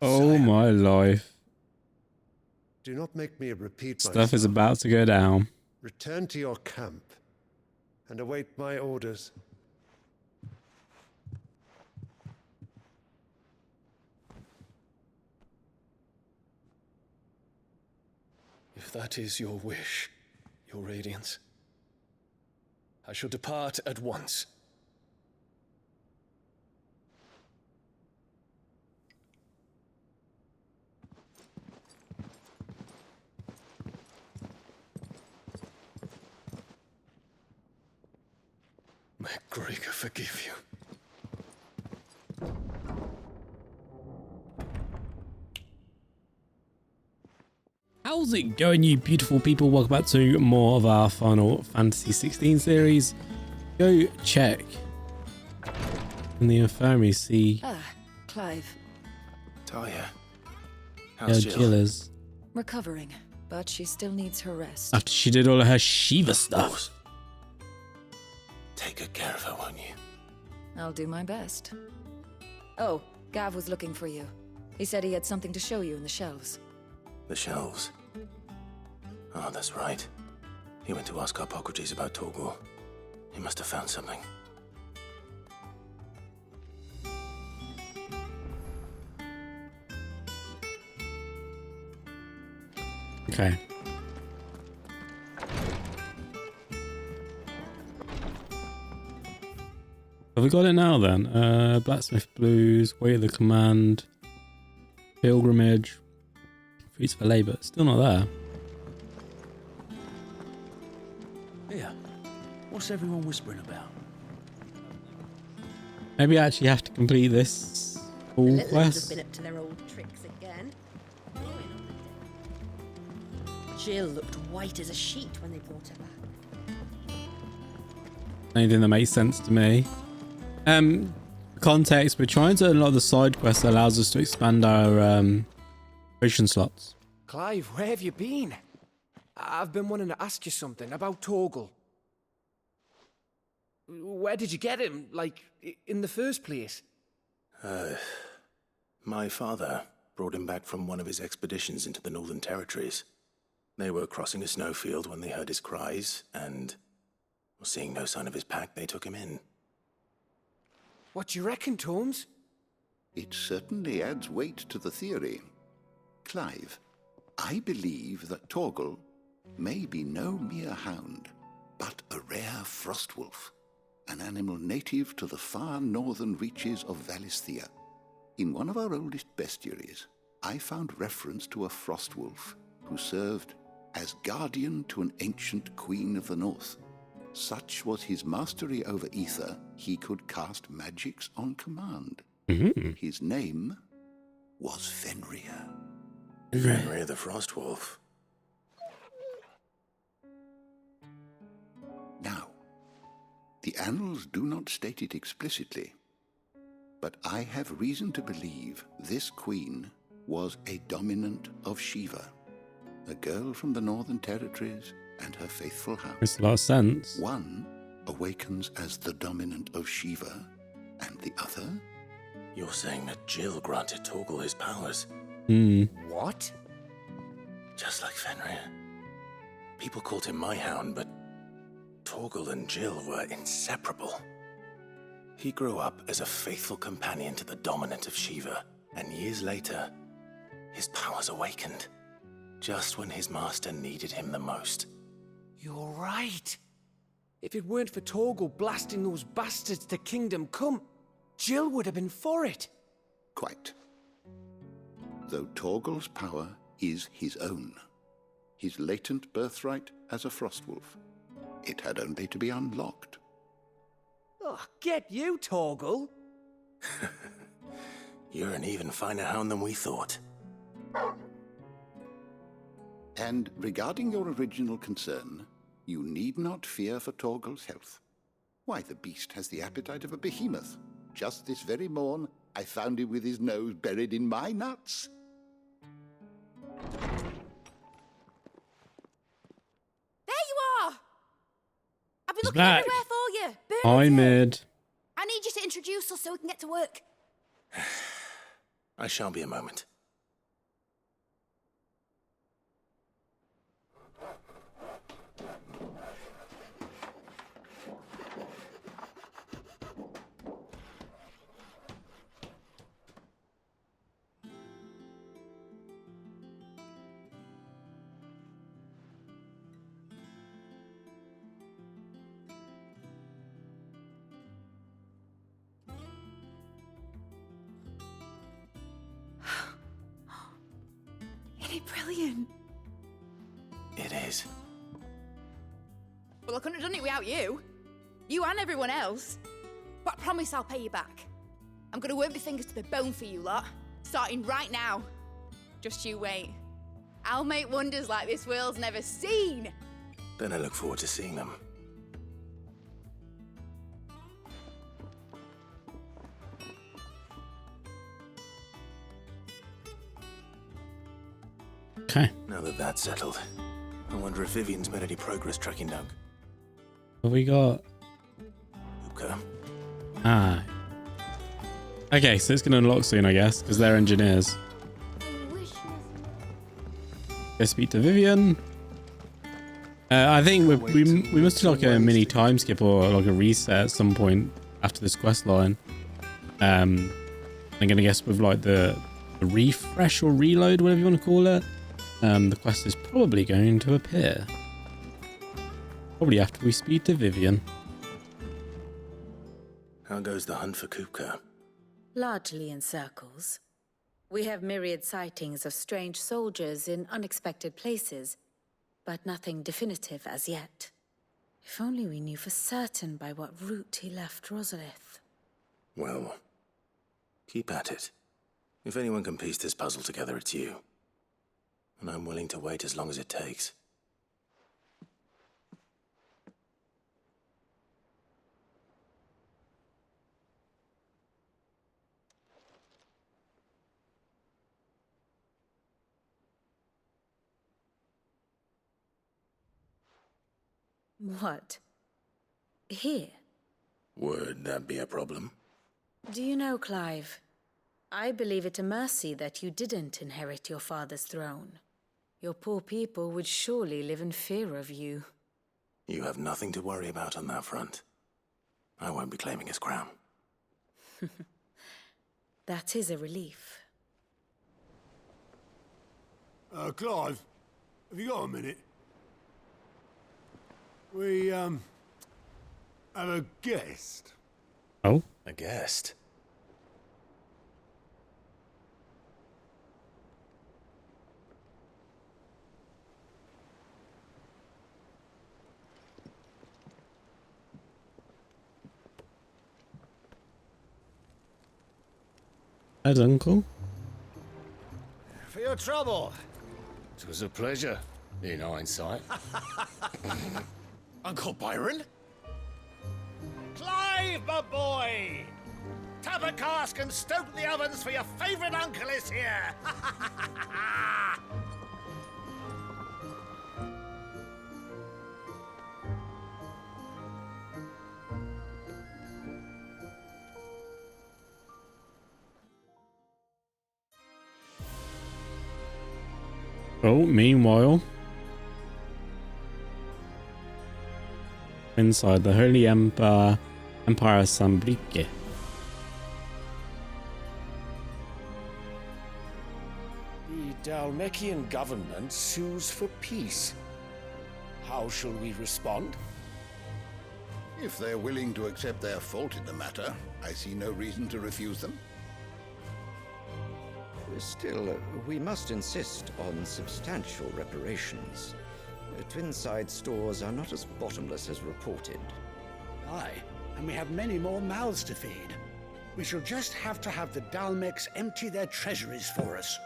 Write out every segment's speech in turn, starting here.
Oh Sire, my life. do not make me repeat Stuff myself. is about to go down. Return to your camp and await my orders. If that is your wish, your radiance, I shall depart at once. May Gregor forgive you. How's it going, you beautiful people? Welcome back to more of our Final Fantasy XVI series. Go check in the infirmary, see Clive. Talia, how how's Jill Jill? is Recovering, but she still needs her rest. after she did all of her Shiva stuff. Take good care of her, won't you? I'll do my best. Oh, Gav was looking for you. He said he had something to show you in the shelves. The shelves. Oh, that's right. He went to ask Hippocrates about Torgal. He must have found something. Okay. Have we got it now then? Blacksmith Blues, Way of the Command, Pilgrimage, Fruits for Labour. Still not there. Here, what's everyone whispering about? Maybe I actually have to complete this full The little ones quest. have been up to their old tricks again. Jill looked white as a sheet when they brought her back. Anything that makes sense to me. Context, we're trying to unlock the side quest that allows us to expand our vision slots. Clive, where have you been? I've been wanting to ask you something about Torgal. Where did you get him, like, in the first place? My father brought him back from one of his expeditions into the Northern Territories. They were crossing a snowfield when they heard his cries, and seeing no sign of his pack, they took him in. What do you reckon, Tomes? It certainly adds weight to the theory. Clive, I believe that Torgal may be no mere hound, but a rare frostwolf, an animal native to the far northern reaches of Valisthea. In one of our oldest bestiaries, I found reference to a frostwolf who served as guardian to an ancient queen of the north. Such was his mastery over ether, he could cast magics on command. His name was Fenrir. Fenrir the Frostwolf. Now, the annals do not state it explicitly, but I have reason to believe this queen was a dominant of Shiva, a girl from the Northern Territories and her faithful house. Makes a lot of sense. One awakens as the dominant of Shiva, and the other? You're saying that Jill granted Torgal his powers? What? Just like Fenrir. People called him my hound, but Torgal and Jill were inseparable. He grew up as a faithful companion to the dominant of Shiva, and years later, his powers awakened, just when his master needed him the most. You're right. If it weren't for Torgal blasting those bastards to Kingdom Come, Jill would have been for it. Quite. Though Torgal's power is his own, his latent birthright as a frostwolf, it had only to be unlocked. Oh, get you, Torgal. You're an even finer hound than we thought. And regarding your original concern, you need not fear for Torgal's health. Why, the beast has the appetite of a behemoth. Just this very morn, I found him with his nose buried in my nuts. There you are! I've been He's looking back. everywhere for you. Hi, Bernadette. Mid. I need you to introduce us so we can get to work. I shall be a moment. Isn't it brilliant? It is. Well, I couldn't have done it without you. You and everyone else. But I promise I'll pay you back. I'm gonna work my fingers to the bone for you lot. Starting right now. Just you wait. I'll make wonders like this world's never seen. Then I look forward to seeing them. Okay. Now that that's settled, I wonder if Vivian's made any progress tracking down What we got? Hookah. Ah. Okay, so it's going to unlock soon, I guess, because they're engineers. Go speak to Vivian. I think we must do like a mini time skip or like a reset at some point after this quest line. I'm going to guess with like the refresh or reload, whatever you want to call it. The quest is probably going to appear. Probably after we speak to Vivian. How goes the hunt for Kupka? Largely in circles. We have myriad sightings of strange soldiers in unexpected places, but nothing definitive as yet. If only we knew for certain by what route he left Rosalith. Well, keep at it. If anyone can piece this puzzle together, it's you. And I'm willing to wait as long as it takes. What? Here? Would that be a problem? Do you know, Clive? I believe it a mercy that you didn't inherit your father's throne. Your poor people would surely live in fear of you. You have nothing to worry about on that front. I won't be claiming his crown. That is a relief. Clive, have you got a minute? We, have a guest. Oh? A guest? That's uncle. For your trouble. It was a pleasure, in hindsight. Uncle Byron? Clive, my boy! Tap a cask and stoke the ovens for your favourite uncle is here! Oh, meanwhile, inside the Holy Empire Sambrique. The Dalmekian government sues for peace. How shall we respond? If they're willing to accept their fault in the matter, I see no reason to refuse them. Still, we must insist on substantial reparations. Twinside stores are not as bottomless as reported. Aye, and we have many more mouths to feed. We shall just have to have the Dalmecs empty their treasuries for us.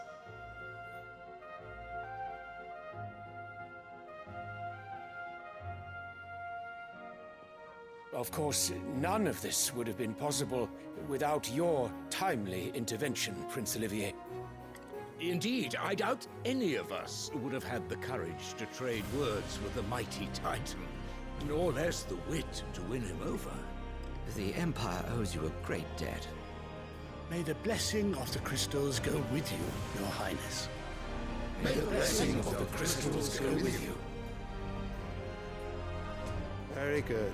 Of course, none of this would have been possible without your timely intervention, Prince Olivier. Indeed, I doubt any of us would have had the courage to trade words with the mighty Titan, nor less the wit to win him over. The Empire owes you a great debt. May the blessing of the crystals go with you, Your Highness. May the blessing of the crystals go with you. Very good.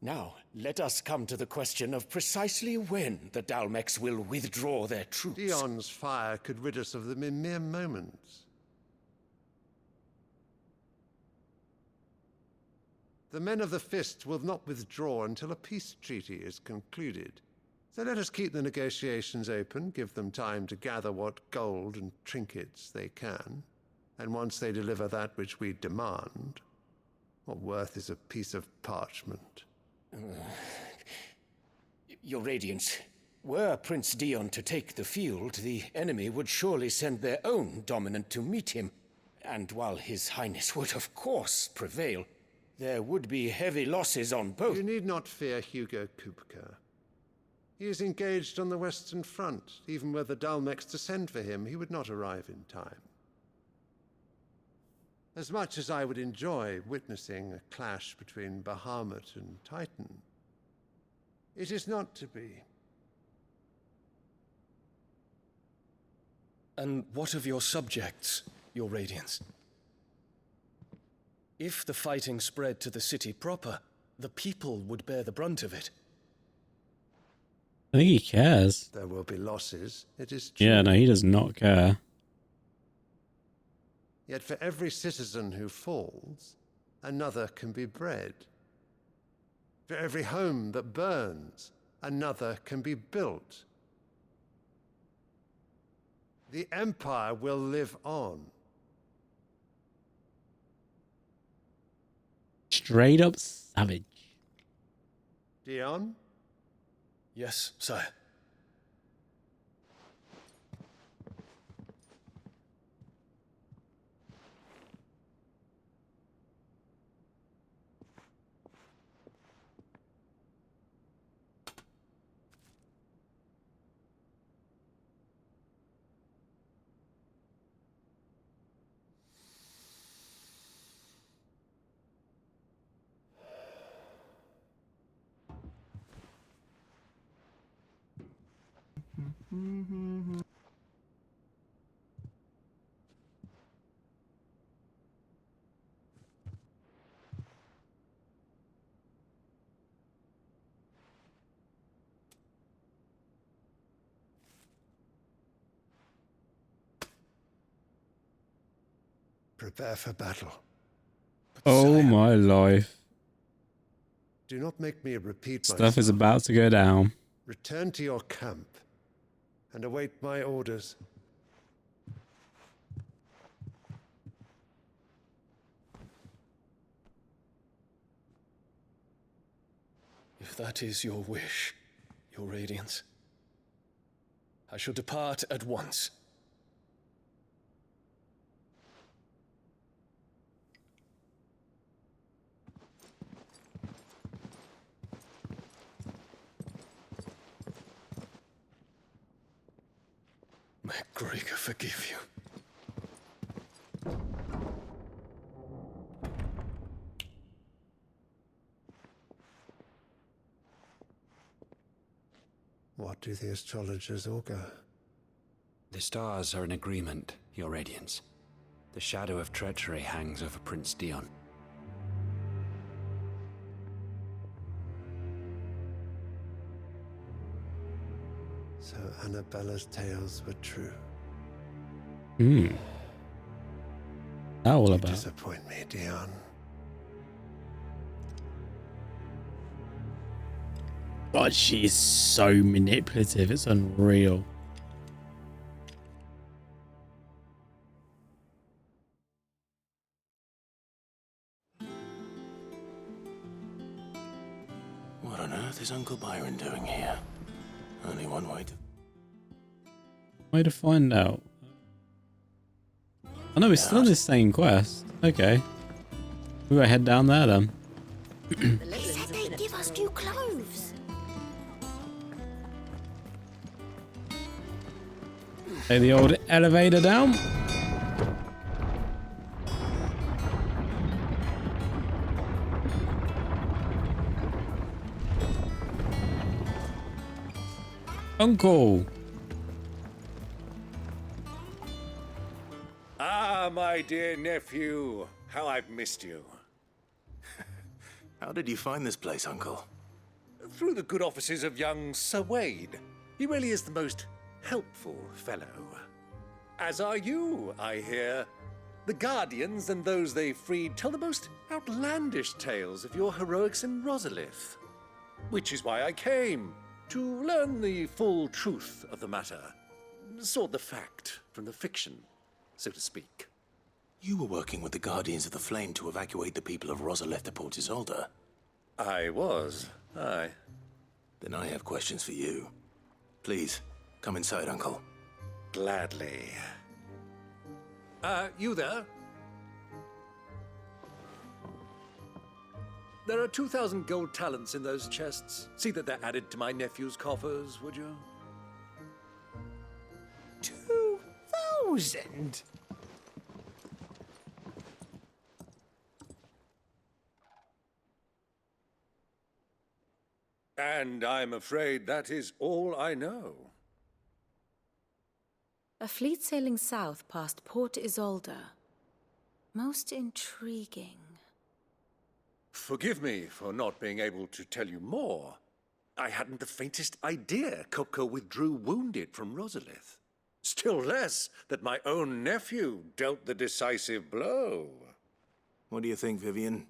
Now, let us come to the question of precisely when the Dalmex will withdraw their troops. Dion's fire could rid us of them in mere moments. The men of the Fist will not withdraw until a peace treaty is concluded. So let us keep the negotiations open, give them time to gather what gold and trinkets they can, and once they deliver that which we demand, what worth is a piece of parchment? Your Radiance, were Prince Dion to take the field, the enemy would surely send their own dominant to meet him. And while His Highness would of course prevail, there would be heavy losses on both. You need not fear Hugo Kupka. He is engaged on the Western Front. Even were the Dalmex to send for him, he would not arrive in time. As much as I would enjoy witnessing a clash between Bahamut and Titan, it is not to be. And what of your subjects, Your Radiance? If the fighting spread to the city proper, the people would bear the brunt of it. I think he cares. There will be losses, it is true. Yeah, no, he does not care. Yet for every citizen who falls, another can be bred. For every home that burns, another can be built. The Empire will live on. Straight up savage. Dion? Yes, sire. Prepare for battle. Oh my life. Do not make me repeat Stuff myself. is about to go down. Return to your camp and await my orders. If that is your wish, Your Radiance, I shall depart at once. May Gregor forgive you. What do the astrologers augur? The stars are in agreement, Your Radiance. The shadow of treachery hangs over Prince Dion. So Annabella's tales were true. That all You about? disappoint me, Dion. God, she is so manipulative. It's unreal. What on earth is Uncle Byron doing here? Only one way to... Way to find out. I know we're still in this same quest. Okay. We gotta head down there then. They said they'd give us new clothes. Take the old elevator down. Uncle. Ah, my dear nephew. How I've missed you. How did you find this place, Uncle? Through the good offices of young Sir Wade. He really is the most helpful fellow. As are you, I hear. The Guardians and those they freed tell the most outlandish tales of your heroics in Rosalith. Which is why I came, to learn the full truth of the matter. Sort the fact from the fiction, so to speak. You were working with the Guardians of the Flame to evacuate the people of Rosalith to Port Isolde. I was, aye. Then I have questions for you. Please, come inside, Uncle. Gladly. You there? There are 2,000 gold talents in those chests. See that they're added to my nephew's coffers, would you? 2,000? And I'm afraid that is all I know. A fleet sailing south past Port Isolde. Most intriguing. Forgive me for not being able to tell you more. I hadn't the faintest idea Kupka withdrew wounded from Rosalith. Still less that my own nephew dealt the decisive blow. What do you think, Vivian?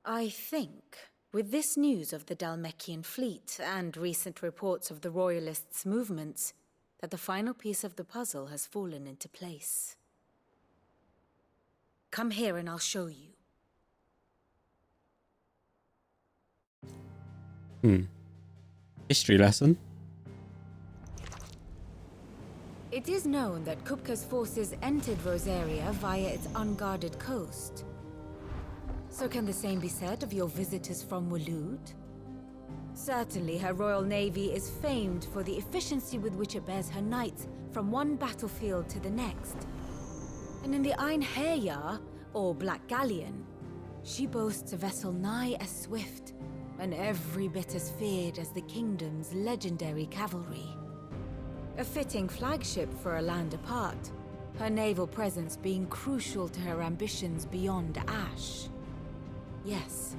I think, with this news of the Dhalmekian fleet and recent reports of the Royalists' movements, that the final piece of the puzzle has fallen into place. Come here and I'll show you. History lesson. It is known that Kupka's forces entered Rosaria via its unguarded coast. So can the same be said of your visitors from Waloed? Certainly, her Royal Navy is famed for the efficiency with which it bears her knights from one battlefield to the next. And in the Einherjar, or Black Galleon, she boasts a vessel nigh as swift, and every bit as feared as the kingdom's legendary cavalry. A fitting flagship for a land apart, her naval presence being crucial to her ambitions beyond Ash. Yes,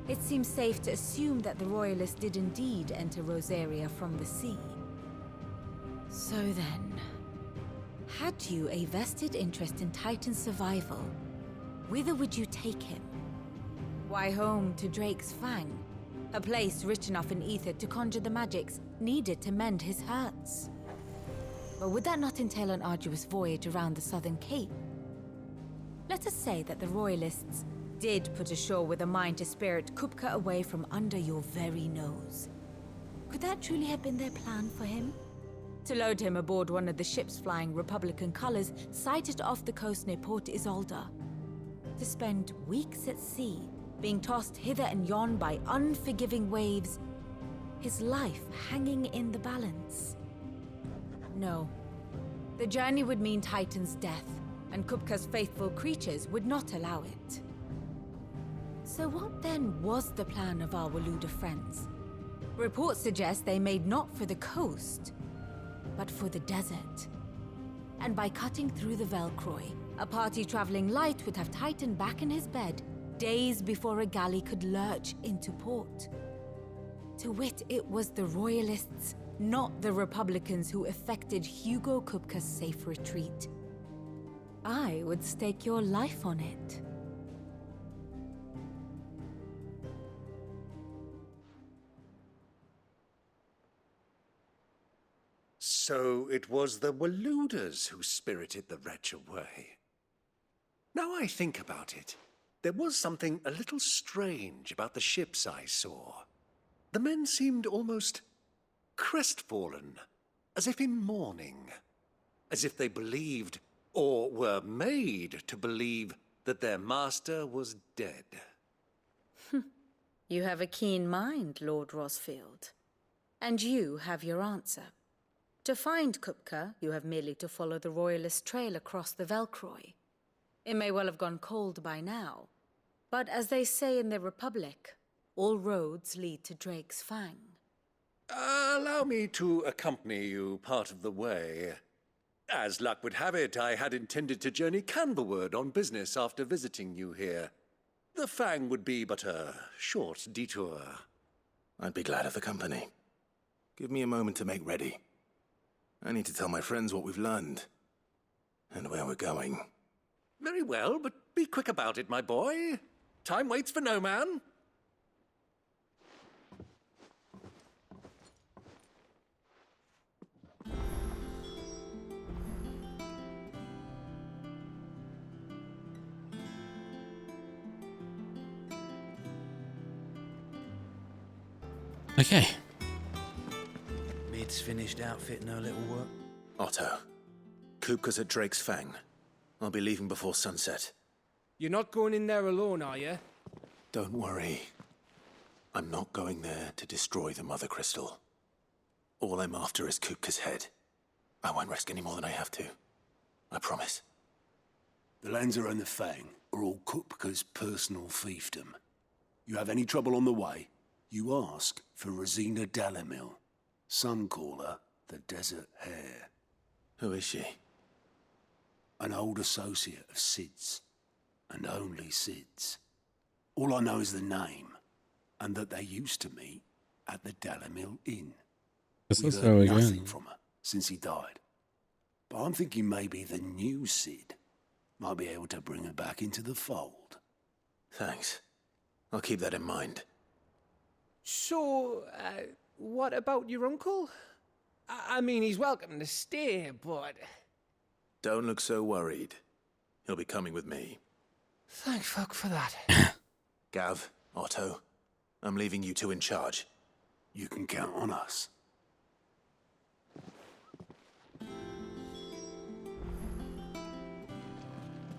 it seems safe to assume that the Royalists did indeed enter Rosaria from the sea. So then, had you a vested interest in Titan's survival, whither would you take him? Why, home to Drake's Fang, a place rich enough in ether to conjure the magics needed to mend his hurts. But would that not entail an arduous voyage around the southern cape? Let us say that the Royalists did put ashore with a mind to spirit Kupka away from under your very nose. Could that truly have been their plan for him? To load him aboard one of the ships flying Republican colors sighted off the coast near Port Isolde. To spend weeks at sea, being tossed hither and yon by unforgiving waves, his life hanging in the balance. No. The journey would mean Titan's death, and Kupka's faithful creatures would not allow it. So what then was the plan of our Waluda friends? Reports suggest they made not for the coast, but for the desert. And by cutting through the Velcroy, a party traveling light would have Titan back in his bed days before a galley could lurch into port. To wit, it was the Royalists, not the Republicans, who effected Hugo Kupka's safe retreat. I would stake your life on it. So it was the Waludas who spirited the wretch away. Now I think about it, there was something a little strange about the ships I saw. The men seemed almost crestfallen, as if in mourning, as if they believed, or were made to believe, that their master was dead. You have a keen mind, Lord Rosfield. And you have your answer. To find Kupka, you have merely to follow the Royalist trail across the Velcroy. It may well have gone cold by now, but as they say in the Republic, all roads lead to Drake's Fang. Allow me to accompany you part of the way. As luck would have it, I had intended to journey Candleward on business after visiting you here. The Fang would be but a short detour. I'd be glad of the company. Give me a moment to make ready. I need to tell my friends what we've learned. And where we're going. Very well, but be quick about it, my boy. Time waits for no man. Okay. Mid's finished outfitting her little work. Otto, Kupka's at Drake's Fang. I'll be leaving before sunset. You're not going in there alone, are you? Don't worry. I'm not going there to destroy the Mother Crystal. All I'm after is Kupka's head. I won't risk any more than I have to. I promise. The Lancer and the Fang are all Kupka's personal fiefdom. You have any trouble on the way, you ask for Rosina Dalamil. Some call her the Desert Hare. Who is she? An old associate of Sid's, and only Sid's. All I know is the name, and that they used to meet at the Dalamil Inn. We've heard nothing from her since he died. But I'm thinking maybe the new Sid might be able to bring her back into the fold. Thanks. I'll keep that in mind. So, what about your uncle? I mean, he's welcome to stay, but... Don't look so worried. He'll be coming with me. Thank fuck for that. Gav, Otto, I'm leaving you two in charge. You can count on us.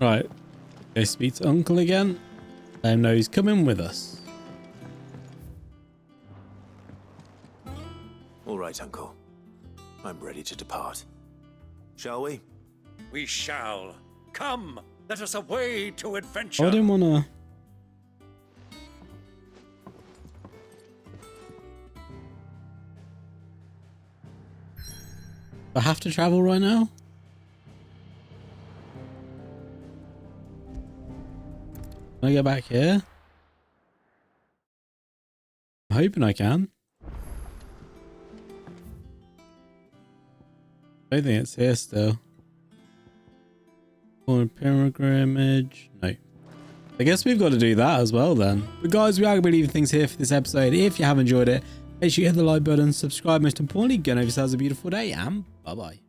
Right. Go speak to Uncle again. Let him know he's coming with us. All right, Uncle. I'm ready to depart. Shall we? We shall. Come, let us away to adventure. I didn't wanna... I have to travel right now? Can I get back here? I'm hoping I can. I don't think it's here still. Pilgrimage. No. I guess we've got to do that as well then. But guys, we are going to be leaving things here for this episode. If you have enjoyed it, make sure you hit the like button, subscribe, most importantly, go and have yourselves a beautiful day, and bye bye.